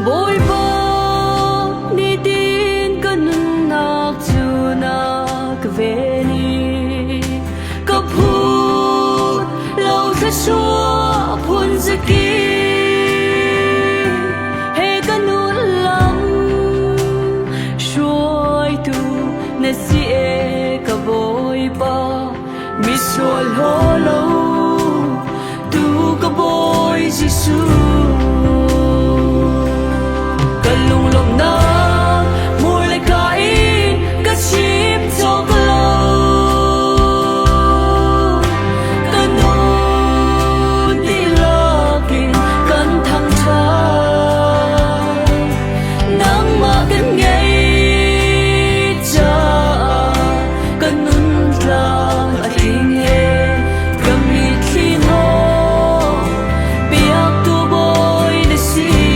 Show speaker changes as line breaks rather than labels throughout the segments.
bồi bơ đi tin cái nung nạc chu nạc về ni có phút lâu thật xua phun giấc kia hay cái nút lắm xuôi tu nè si cái bồi bơ mi xuôi hô lâu tu cái bồi Giêsu lung lung na mùi lại cãi các chim cho lâu cái nôn đi lơ kinh cần thăng cha nắng mà cần ngay cha cần nôn lang ở tình nghe cầm đi khi nó biếc tu bôi để xin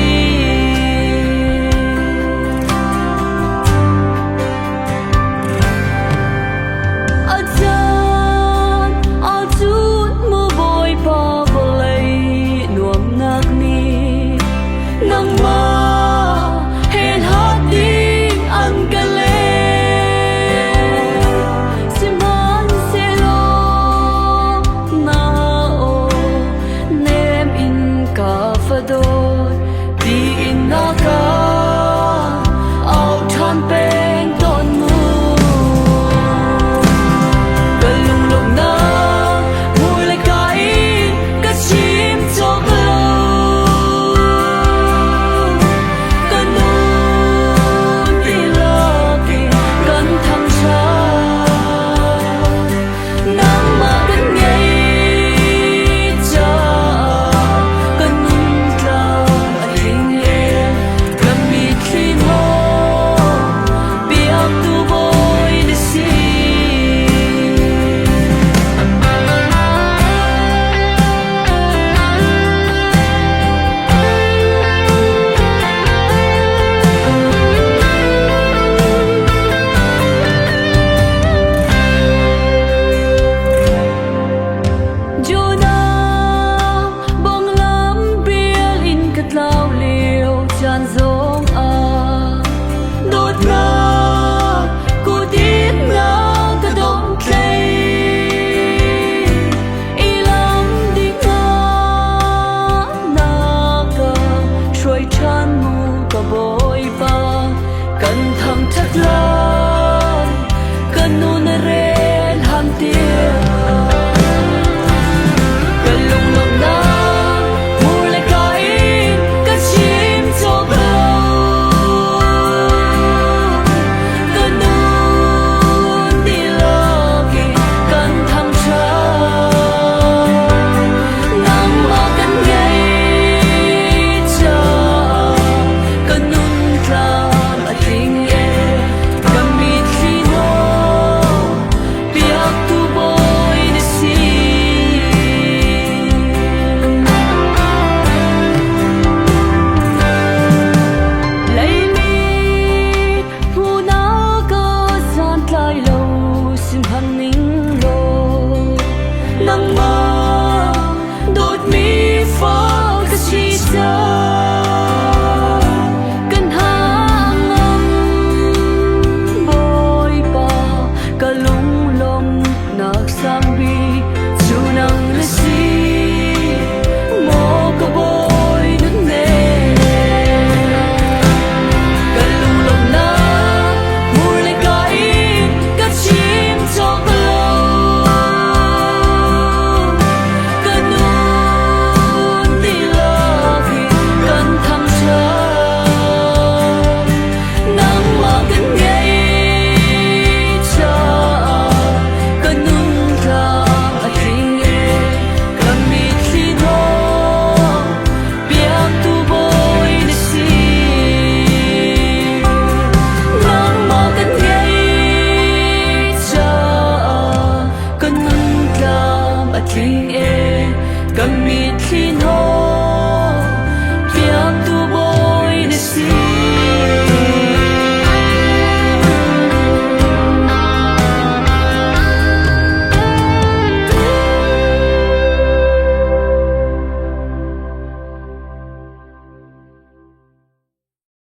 cần thầm chất lâu